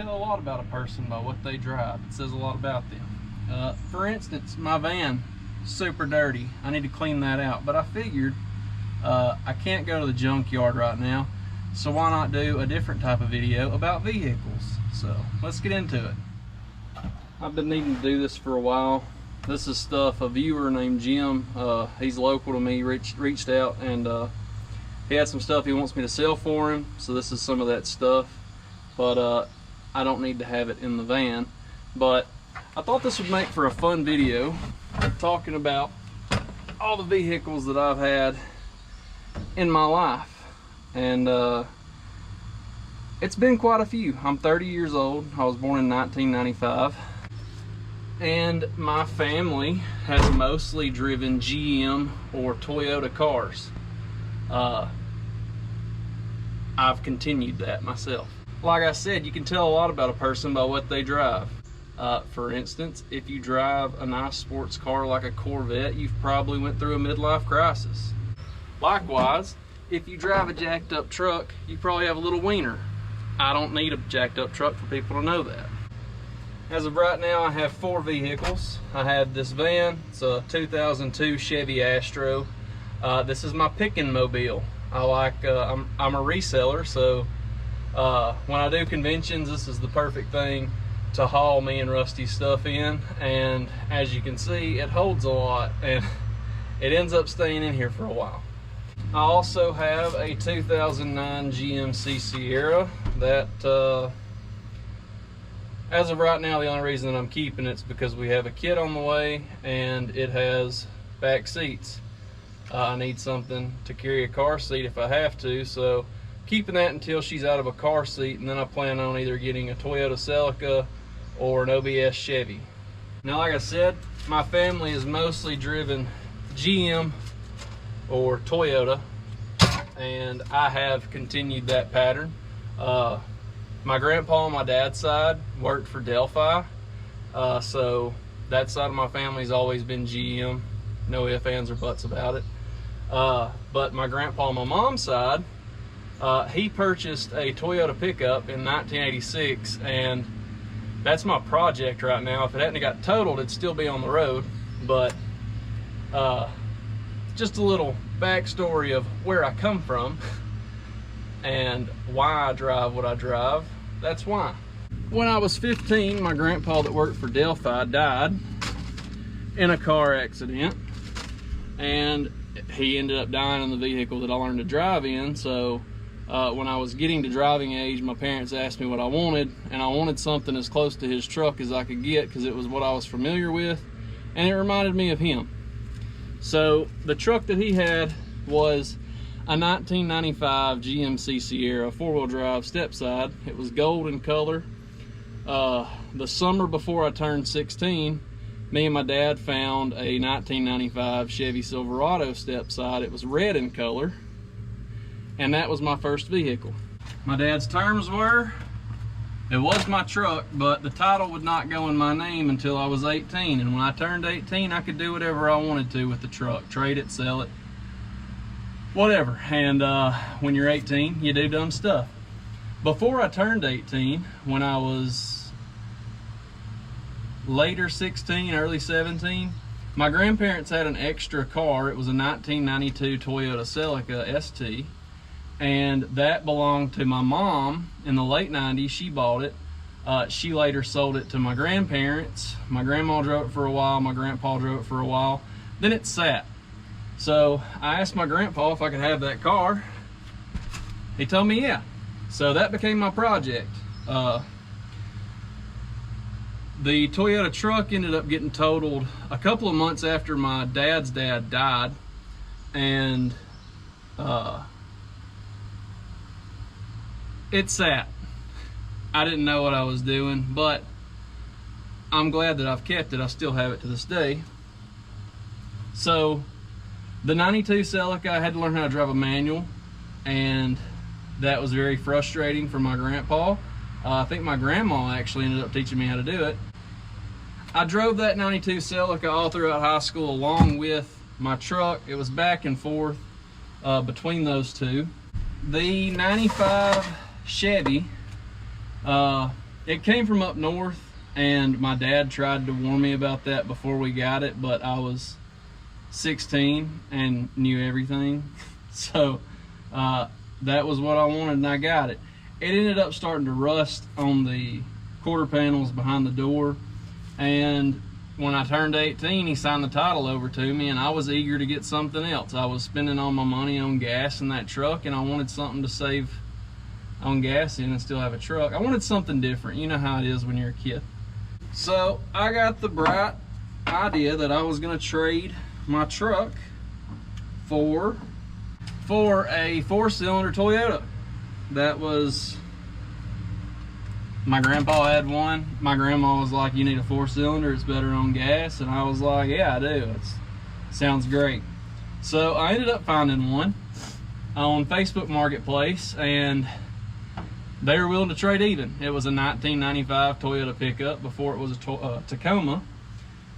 tell a lot about a person by what they drive. It says a lot about them. For instance, my van, super dirty. I need to clean that out. But I figured I can't go to the junkyard right now, so why not do a different type of video about vehicles? So let's get into it. I've been needing to do this for a while. This is stuff a viewer named Jim, he's local to me, reached out, and he had some stuff he wants me to sell for him, so this is some of that stuff. But I don't need to have it in the van. But I thought this would make for a fun video talking about all the vehicles that I've had in my life. And it's been quite a few. I'm 30 years old. I was born in 1995. And my family has mostly driven GM or Toyota cars. I've continued that myself. Like I said, you can tell a lot about a person by what they drive. For instance, if you drive a nice sports car like a Corvette, you've probably went through a midlife crisis. Likewise, if you drive a jacked up truck, you probably have a little wiener. I don't need a jacked up truck for people to know that. As of right now, I have 4 vehicles. I have this van. It's a 2002 Chevy Astro. This is my picking mobile. I'm a reseller, so when I do conventions, this is the perfect thing to haul me and Rusty's stuff in. And as you can see, it holds a lot, and it ends up staying in here for a while. I also have a 2009 GMC Sierra that as of right now, the only reason that I'm keeping it's because we have a kid on the way and it has back seats. I need something to carry a car seat if I have to, so keeping that until she's out of a car seat, and then I plan on either getting a Toyota Celica or an OBS Chevy. Now, like I said, my family is mostly driven GM or Toyota, and I have continued that pattern. My grandpa on my dad's side worked for Delphi, so that side of my family's always been GM, no ifs, ands, or buts about it. But my grandpa on my mom's side, he purchased a Toyota pickup in 1986, and that's my project right now. If it hadn't got totaled, it'd still be on the road. But just a little backstory of where I come from and why I drive what I drive. That's why. When I was 15, my grandpa that worked for Delphi died in a car accident, and he ended up dying in the vehicle that I learned to drive in. So when I was getting to driving age, my parents asked me what I wanted, and I wanted something as close to his truck as I could get because it was what I was familiar with, and it reminded me of him. So the truck that he had was a 1995 GMC Sierra 4-wheel drive step side. It was gold in color. The summer before I turned 16, me and my dad found a 1995 Chevy Silverado step side. It was red in color, and that was my first vehicle. My dad's terms were, it was my truck, but the title would not go in my name until I was 18, and when I turned 18, I could do whatever I wanted to with the truck. Trade it, sell it, whatever. And when you're 18, you do dumb stuff. Before I turned 18, when I was later 16, early 17, my grandparents had an extra car. It was a 1992 Toyota Celica ST, and that belonged to my mom in the late 90s. She bought it. She later sold it to my grandparents. My grandma drove it for a while. My grandpa drove it for a while. Then it sat. So I asked my grandpa if I could have that car. He told me yeah. So that became my project. The Toyota truck ended up getting totaled a couple of months after my dad's dad died, and it sat. I didn't know what I was doing, but I'm glad that I've kept it. I still have it to this day. So the 92 Celica, I had to learn how to drive a manual, and that was very frustrating for my grandpa. I think my grandma actually ended up teaching me how to do it. I drove that 92 Celica all throughout high school along with my truck. It was back and forth between those two. The 95 Chevy, it It came from up north, and my dad tried to warn me about that before we got it, but I was 16 and knew everything. So that was what I wanted, and I got it. It ended up starting to rust on the quarter panels behind the door, and when I turned 18, he signed the title over to me, and I was eager to get something else. I was spending all my money on gas in that truck, and I wanted something to save on gas in and still have a truck. I wanted something different. You know how it is when you're a kid. So I got the bright idea that I was going to trade my truck for a 4-cylinder Toyota. That was, my grandpa had one. My grandma was like, you need a 4-cylinder, it's better on gas. And I was like, yeah, I do. It sounds great. So I ended up finding one on Facebook Marketplace, and they were willing to trade even. It was a 1995 Toyota pickup before it was a Tacoma.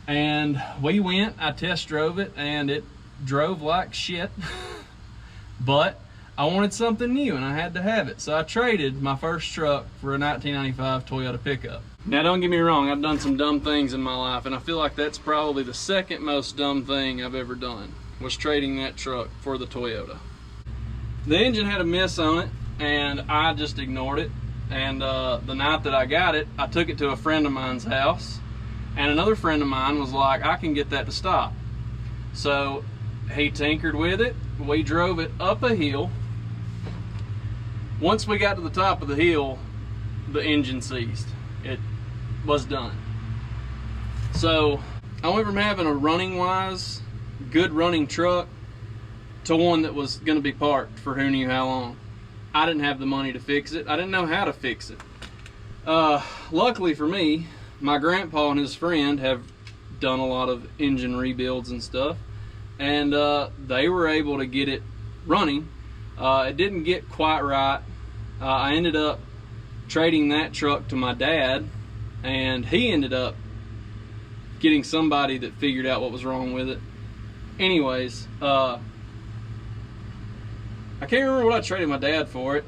And we went, I test drove it, and it drove like shit. But I wanted something new, and I had to have it. So I traded my first truck for a 1995 Toyota pickup. Now, don't get me wrong, I've done some dumb things in my life, and I feel like that's probably the second most dumb thing I've ever done, was trading that truck for the Toyota. The engine had a miss on it, and I just ignored it. And the night that I got it, I took it to a friend of mine's house, and another friend of mine was like, I can get that to stop. So he tinkered with it. We drove it up a hill. Once we got to the top of the hill, the engine seized. It was done. So I went from having a running-wise, good running truck to one that was going to be parked for who knew how long. I didn't have the money to fix it. I didn't know how to fix it. Luckily for me, my grandpa and his friend have done a lot of engine rebuilds and stuff, and they were able to get it running. It didn't get quite right. I ended up trading that truck to my dad, and he ended up getting somebody that figured out what was wrong with it. Anyways, I can't remember what I traded my dad for it.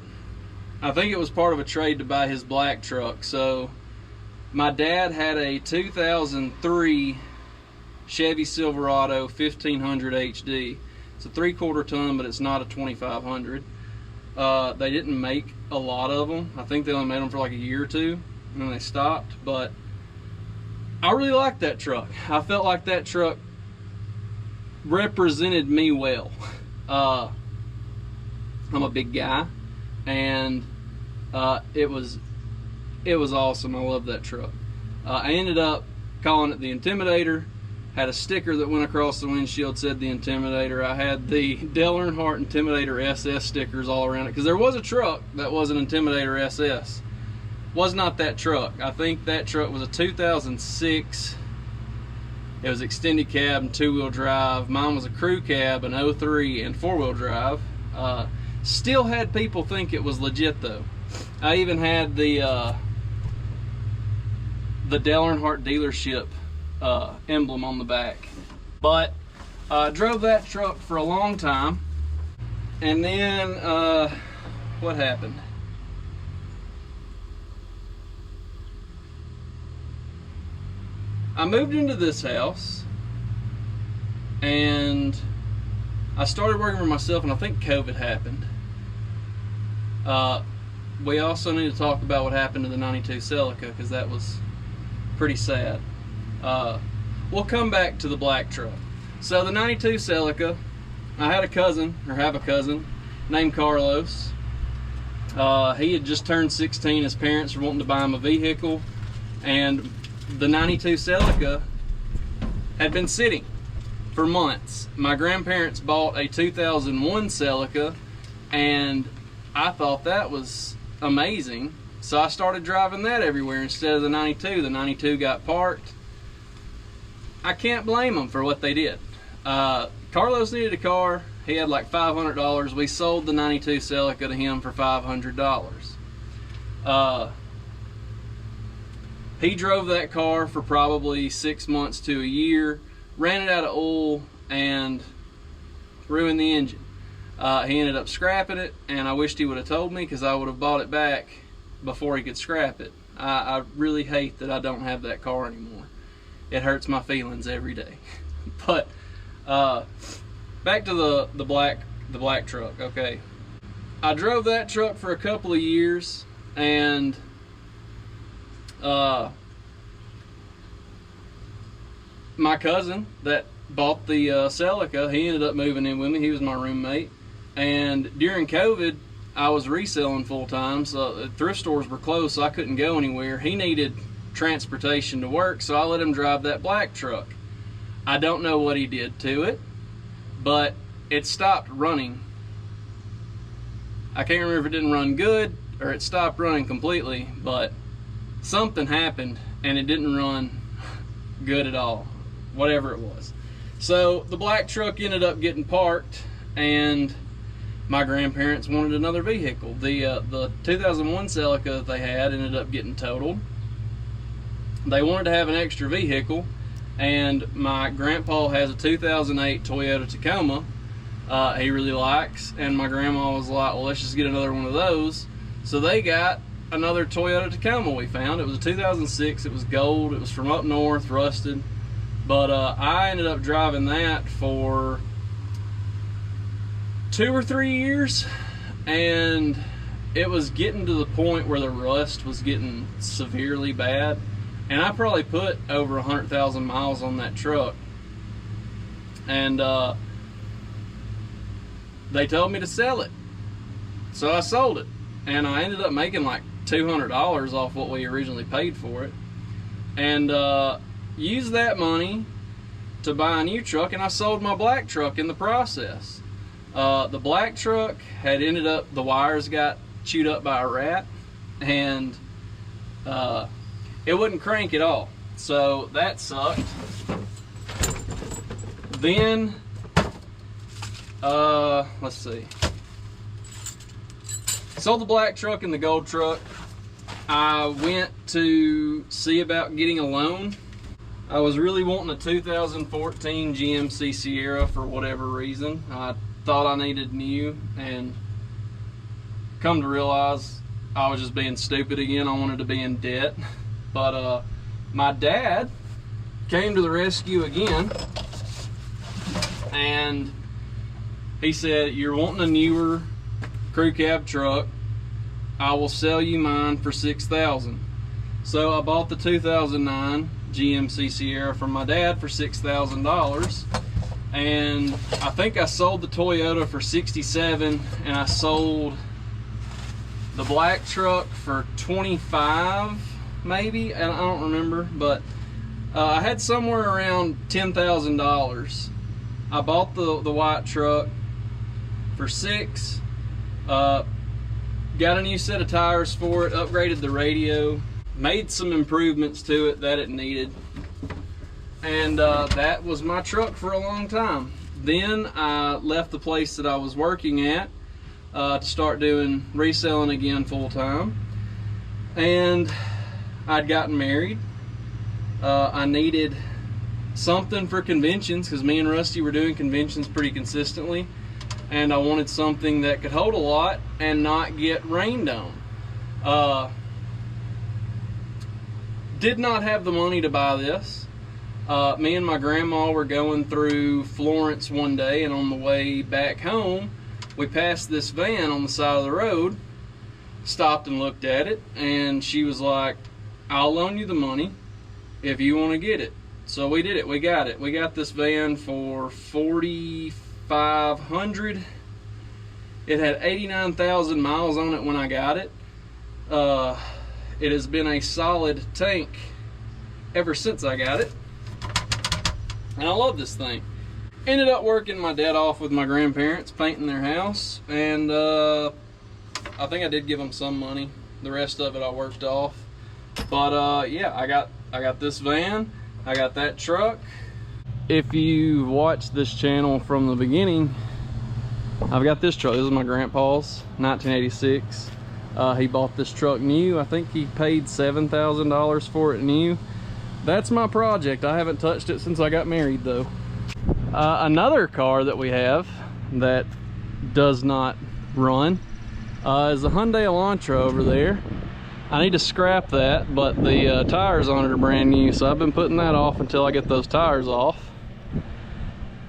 I think it was part of a trade to buy his black truck. So my dad had a 2003 Chevy Silverado 1500 HD. It's a 3/4 ton, but it's not a 2500. They didn't make a lot of them. I think they only made them for like a year or two, and then they stopped. But I really liked that truck. I felt like that truck represented me well. I'm a big guy, and it was awesome. I love that truck. I ended up calling it the Intimidator. Had a sticker that went across the windshield, said the Intimidator. I had the Dale Earnhardt Intimidator SS stickers all around it, because there was a truck that was an Intimidator SS. Was not that truck. I think that truck was a 2006. It was extended cab and 2-wheel drive. Mine was a crew cab, an 03, and 4-wheel drive. Still had people think it was legit though. I even had the Dale Earnhardt dealership emblem on the back. But I drove that truck for a long time, and then what happened? I moved into this house, and I started working for myself, and I think COVID happened. We also need to talk about what happened to the 92 Celica, because that was pretty sad. We'll come back to the black truck. So the 92 Celica, I had a cousin, or have a cousin, named Carlos. He had just turned 16. His parents were wanting to buy him a vehicle, and the 92 Celica had been sitting for months. My grandparents bought a 2001 Celica, and I thought that was amazing. So I started driving that everywhere instead of the 92. The 92 got parked. I can't blame them for what they did. Carlos needed a car. He had like $500. We sold the 92 Celica to him for $500. He drove that car for probably 6 months to a year, ran it out of oil, and ruined the engine. He ended up scrapping it, and I wished he would have told me, because I would have bought it back before he could scrap it. I really hate that I don't have that car anymore. It hurts my feelings every day. But back to the black truck. Okay, I drove that truck for a couple of years, and my cousin that bought the Celica, he ended up moving in with me. He was my roommate, and during COVID, I was reselling full time, so the thrift stores were closed, so I couldn't go anywhere. He needed transportation to work, so I let him drive that black truck. I don't know what he did to it, but it stopped running. I can't remember if it didn't run good or it stopped running completely, but something happened and it didn't run good at all, whatever it was. So the black truck ended up getting parked, and my grandparents wanted another vehicle. The 2001 Celica that they had ended up getting totaled. They wanted to have an extra vehicle, and my grandpa has a 2008 Toyota Tacoma he really likes, and my grandma was like, well, let's just get another one of those. So they got another Toyota Tacoma we found. It was a 2006. It was gold. It was from up north, rusted. But I ended up driving that for 2 or 3 years, and it was getting to the point where the rust was getting severely bad, and I probably put over 100,000 miles on that truck, and they told me to sell it, so I sold it, and I ended up making like $200 off what we originally paid for it, and used that money to buy a new truck, and I sold my black truck in the process. The black truck had ended up, the wires got chewed up by a rat, and it wouldn't crank at all, so that sucked. Then let's see, sold the black truck and the gold truck. I went to see about getting a loan. I was really wanting a 2014 GMC Sierra for whatever reason. I thought I needed new, and come to realize I was just being stupid again. I wanted to be in debt. But my dad came to the rescue again, and he said, you're wanting a newer crew cab truck, I will sell you mine for $6,000. So I bought the 2009 GMC Sierra from my dad for $6,000, and I think I sold the Toyota for $67,000, and I sold the black truck for $25,000 maybe, and I don't remember, but I had somewhere around $10,000. I bought the white truck for $6,000, got a new set of tires for it, upgraded the radio, made some improvements to it that it needed, and that was my truck for a long time. Then I left the place that I was working at to start doing reselling again full time, and I'd gotten married. I needed something for conventions because me and Rusty were doing conventions pretty consistently, and I wanted something that could hold a lot and not get rained on. Did not have the money to buy this. Me and my grandma were going through Florence one day, and on the way back home we passed this van on the side of the road, stopped and looked at it, and she was like, I'll loan you the money if you want to get it. So we did it. We got it. We got this van for $4,500. It had 89,000 miles on it when I got it. It has been a solid tank ever since I got it, and I love this thing. Ended up working my dad off with my grandparents, painting their house, and I think I did give them some money. The rest of it I worked off. But yeah, I got this van, I got that truck. If you watched this channel from the beginning, I've got this truck. This is my grandpa's 1986. He bought this truck new. I think he paid $7,000 for it new. That's my project. I haven't touched it since I got married though. Another car that we have that does not run is a Hyundai Elantra over there. I need to scrap that, but the tires on it are brand new, so I've been putting that off until I get those tires off.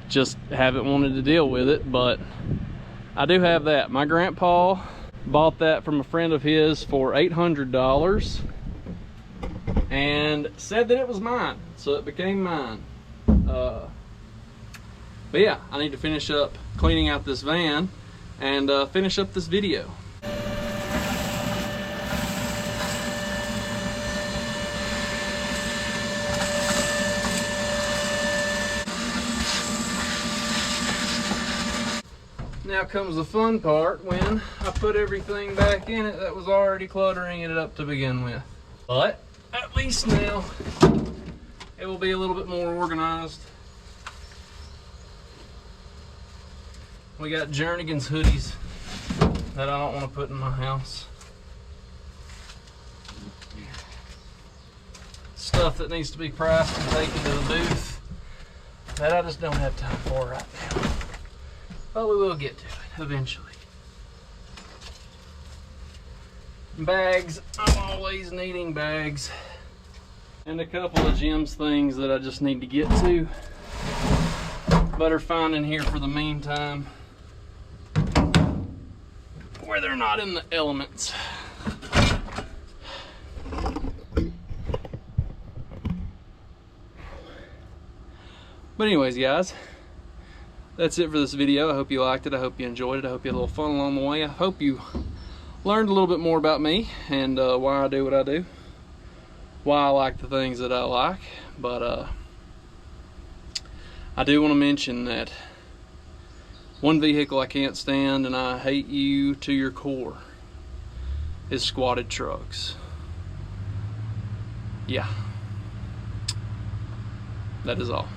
Just haven't wanted to deal with it, but I do have that. My grandpa bought that from a friend of his for $800 and said that it was mine, so it became mine. But yeah, I need to finish up cleaning out this van and finish up this video. Now comes the fun part, when I put everything back in it that was already cluttering it up to begin with. But at least now it will be a little bit more organized. We got Jernigan's hoodies that I don't want to put in my house. Stuff that needs to be priced and taken to the booth that I just don't have time for right now. But we will get to it eventually. Bags, I'm always needing bags. And a couple of Jim's things that I just need to get to, but are fine in here for the meantime, where they're not in the elements. But anyways, guys, that's it for this video. I hope you liked it. I hope you enjoyed it. I hope you had a little fun along the way. I hope you learned a little bit more about me and why I do what I do, why I like the things that I like. But I do want to mention that one vehicle I can't stand, and I hate you to your core, is squatted trucks. Yeah, that is all.